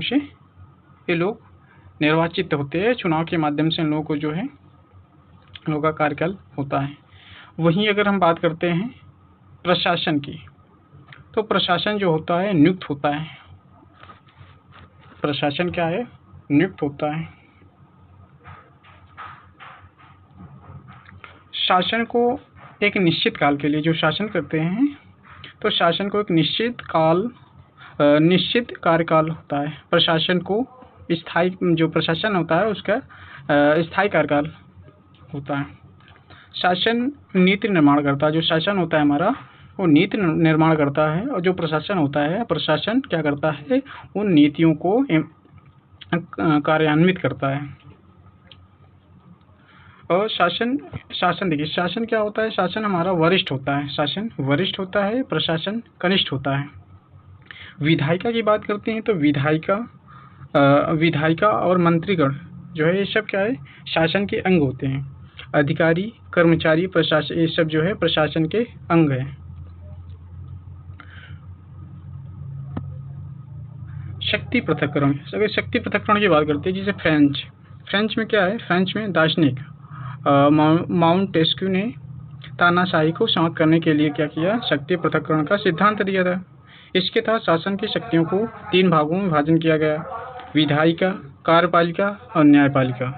से ये लोग निर्वाचित होते हैं, चुनाव के माध्यम से इन लोगों को जो है इन लोगों का कार्यकाल होता है। वहीं अगर हम बात करते हैं प्रशासन की, तो प्रशासन जो होता है नियुक्त होता है। प्रशासन क्या है? नियुक्त होता है। शासन को एक निश्चित काल के लिए जो शासन करते हैं, तो शासन को एक निश्चित कार्यकाल होता है। प्रशासन को स्थायी, जो प्रशासन होता है उसका स्थायी कार्यकाल होता है। शासन नीति निर्माण करता है। जो शासन होता है हमारा वो नीति निर्माण करता है, और जो प्रशासन होता है, प्रशासन क्या करता है? उन नीतियों को कार्यान्वित करता है। और शासन देखिए, शासन क्या होता है? शासन हमारा वरिष्ठ होता है। शासन वरिष्ठ होता है, प्रशासन कनिष्ठ होता है। विधायिका की बात करते हैं तो विधायिका और मंत्रीगण जो है ये सब क्या है? शासन के अंग होते हैं। अधिकारी, कर्मचारी, प्रशासन, ये सब जो है प्रशासन के अंग हैं। शक्ति पृथक्करण, अगर शक्ति पृथक्करण की बात करते हैं, जैसे फ्रेंच में क्या है? फ्रेंच में दार्शनिक माउंटेस्क्यू ने तानाशाही को समाप्त करने के लिए क्या किया? शक्ति पृथक्करण का सिद्धांत दिया था। इसके तहत शासन की शक्तियों को 3 भागों में विभाजन किया गया: विधायिका, कार्यपालिका और न्यायपालिका।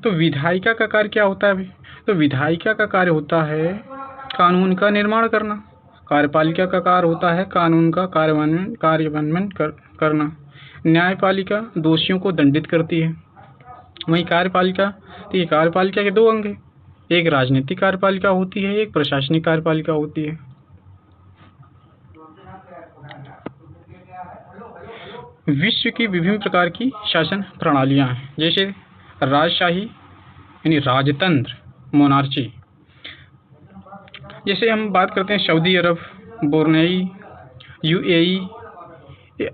तो विधायिका का कार्य क्या होता है? तो विधायिका का कार्य होता है कानून का निर्माण करना। कार्यपालिका का कार्य होता है कानून का कार्यान्वयन करना। न्यायपालिका दोषियों को दंडित करती है। वहीं कार्यपालिका, तो ये कार्यपालिका के 2 अंग हैं, एक राजनीतिक कार्यपालिका होती है, एक प्रशासनिक कार्यपालिका होती है। विश्व की विभिन्न प्रकार की शासन प्रणालियां हैं, जैसे राजशाही यानी राजतंत्र, मोनार्ची। जैसे हम बात करते हैं सऊदी अरब, ब्रुनेई, यूएई,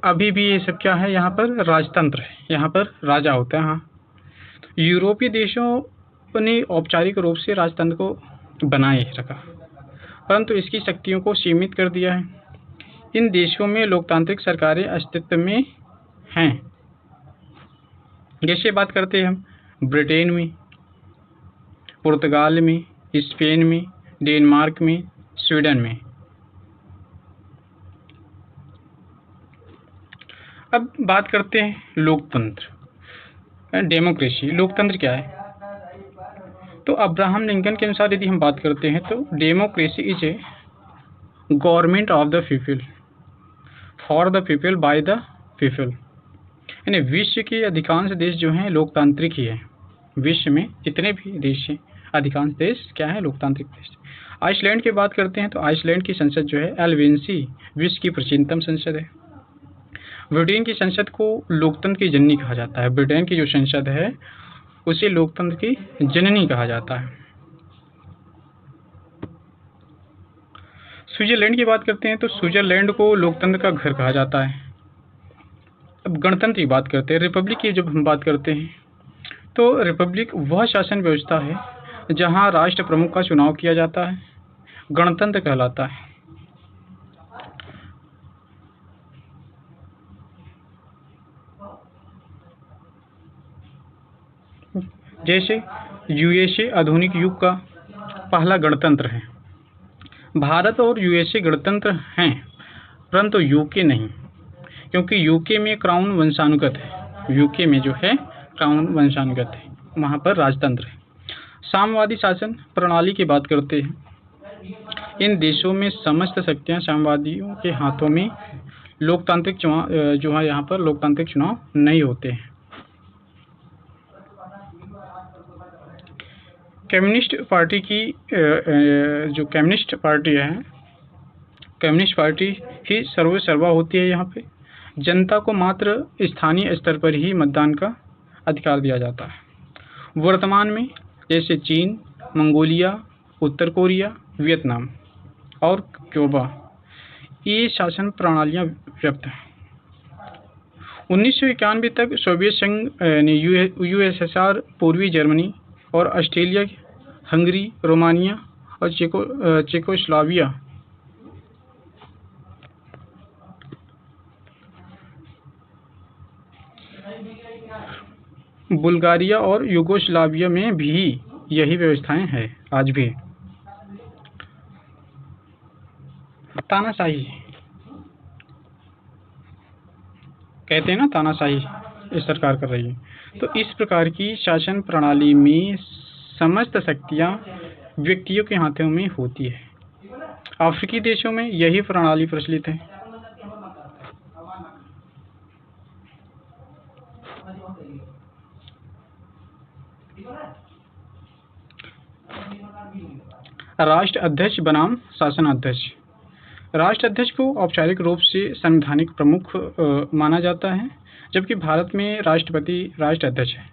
अभी भी ये सब क्या है? यहाँ पर राजतंत्र है, यहाँ पर राजा होता है। हाँ, यूरोपीय देशों ने औपचारिक रूप से राजतंत्र को बनाए रखा, परंतु इसकी शक्तियों को सीमित कर दिया है। इन देशों में लोकतांत्रिक सरकारें अस्तित्व में हैं। जैसे बात करते हैं हम ब्रिटेन में, पुर्तगाल में, स्पेन में, डेनमार्क में, स्वीडन में। अब बात करते हैं लोकतंत्र, डेमोक्रेसी। लोकतंत्र क्या है? तो अब्राहम लिंकन के अनुसार यदि हम बात करते हैं तो democracy is a government of the people, for the people, by the people. यानी विश्व के अधिकांश देश जो हैं लोकतांत्रिक ही है। विश्व में जितने भी देश हैं, अधिकांश देश क्या है? लोकतांत्रिक देश। आइसलैंड की बात करते हैं तो आइसलैंड की संसद जो है एल्वेंसी विश्व की प्राचीनतम संसद है। ब्रिटेन की संसद को लोकतंत्र की जननी कहा जाता है। ब्रिटेन की जो संसद है उसे लोकतंत्र की जननी कहा जाता है। स्विट्जरलैंड की बात करते हैं तो स्विट्जरलैंड को लोकतंत्र का घर कहा जाता है। अब गणतंत्र की बात करते हैं, रिपब्लिक की जब हम बात करते हैं तो रिपब्लिक वह शासन व्यवस्था है जहां राष्ट्र प्रमुख का चुनाव किया जाता है, गणतंत्र कहलाता है। जैसे यूएसए आधुनिक युग का पहला गणतंत्र है। भारत और यूएसए गणतंत्र हैं, परंतु यूके नहीं, क्योंकि यूके में क्राउन वंशानुगत है। यूके में जो है क्राउन वंशानुगत है, वहाँ पर राजतंत्र है। साम्यवादी शासन प्रणाली की बात करते हैं। इन देशों में समस्त शक्तियाँ साम्यवादियों के हाथों में, लोकतांत्रिक चुनाव जो है यहाँ पर लोकतांत्रिक चुनाव नहीं होते हैं। कम्युनिस्ट पार्टी की जो कम्युनिस्ट पार्टी है, कम्युनिस्ट पार्टी ही सर्वा होती है। यहाँ पे जनता को मात्र स्थानीय स्तर पर ही मतदान का अधिकार दिया जाता है। वर्तमान में जैसे चीन, मंगोलिया, उत्तर कोरिया, वियतनाम और क्यूबा, ये शासन प्रणालियाँ व्याप्त हैं। 1991 तक सोवियत संघ, यूएसएसआर, पूर्वी जर्मनी और ऑस्ट्रेलिया, हंगरी, रोमानिया और चेकोस्लोवाकिया बुल्गारिया और यूगोस्लाविया में भी यही व्यवस्थाएं हैं आज भी। तानाशाही कहते हैं ना, तानाशाही इस सरकार कर रही है। तो इस प्रकार की शासन प्रणाली में समस्त शक्तियां व्यक्तियों के हाथों में होती है। अफ्रीकी देशों में यही प्रणाली प्रचलित है। राष्ट्र अध्यक्ष बनाम शासन अध्यक्ष। राष्ट्र अध्यक्ष को औपचारिक रूप से संवैधानिक प्रमुख माना जाता है, जबकि भारत में राष्ट्रपति राष्ट्र अध्यक्ष है।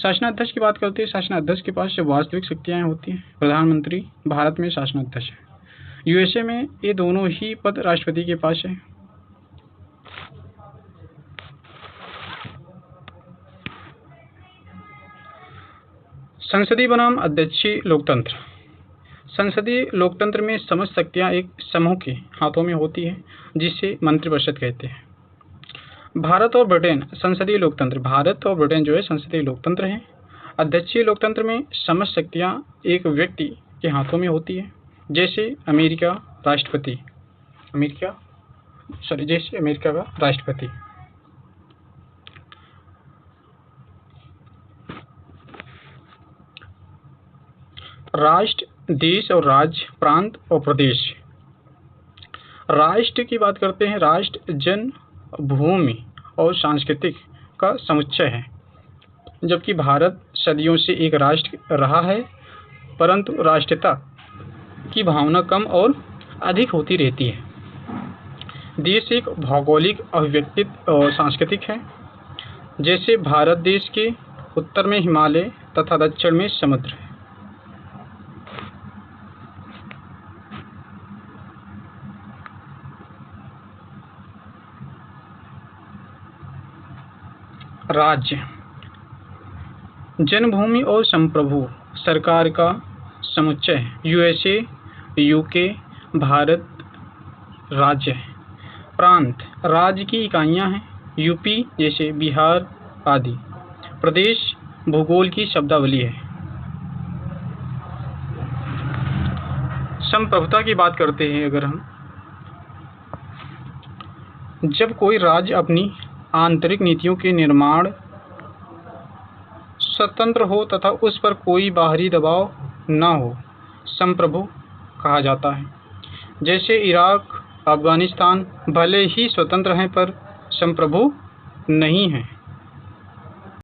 शासन अध्यक्ष की बात करते हैं। शासन अध्यक्ष के पास वास्तविक शक्तियां होती हैं। प्रधानमंत्री भारत में शासन अध्यक्ष है। यूएसए में ये दोनों ही पद राष्ट्रपति के पास है। संसदीय बनाम अध्यक्षीय लोकतंत्र। संसदीय लोकतंत्र में समस्त शक्तियां एक समूह के हाथों में होती है, जिसे मंत्रिपरिषद कहते हैं। भारत और ब्रिटेन संसदीय लोकतंत्र। भारत और ब्रिटेन जो है संसदीय लोकतंत्र है। अध्यक्षीय लोकतंत्र में समस्त शक्तियां एक व्यक्ति के हाथों में होती है, जैसे अमेरिका का राष्ट्रपति। राष्ट्र, देश और राज्य, प्रांत और प्रदेश। राष्ट्र की बात करते हैं। राष्ट्र जन, भूमि और सांस्कृतिक का समुच्चय है, जबकि भारत सदियों से एक राष्ट्र रहा है, परंतु राष्ट्रीयता की भावना कम और अधिक होती रहती है। देश एक भौगोलिक अभिव्यक्ति और सांस्कृतिक है, जैसे भारत देश के उत्तर में हिमालय तथा दक्षिण में समुद्र है। राज्य, जन्मभूमि और संप्रभु सरकार का समुच्चय है। यूएसए, यूके, भारत राज्य है। प्रांत, राज्य की इकाइयां हैं, यूपी जैसे बिहार आदि। प्रदेश, भूगोल की शब्दावली है। संप्रभुता की बात करते हैं अगर हम, जब कोई राज्य अपनी आंतरिक नीतियों के निर्माण स्वतंत्र हो तथा उस पर कोई बाहरी दबाव न हो, संप्रभु कहा जाता है। जैसे इराक, अफगानिस्तान भले ही स्वतंत्र हैं पर संप्रभु नहीं हैं।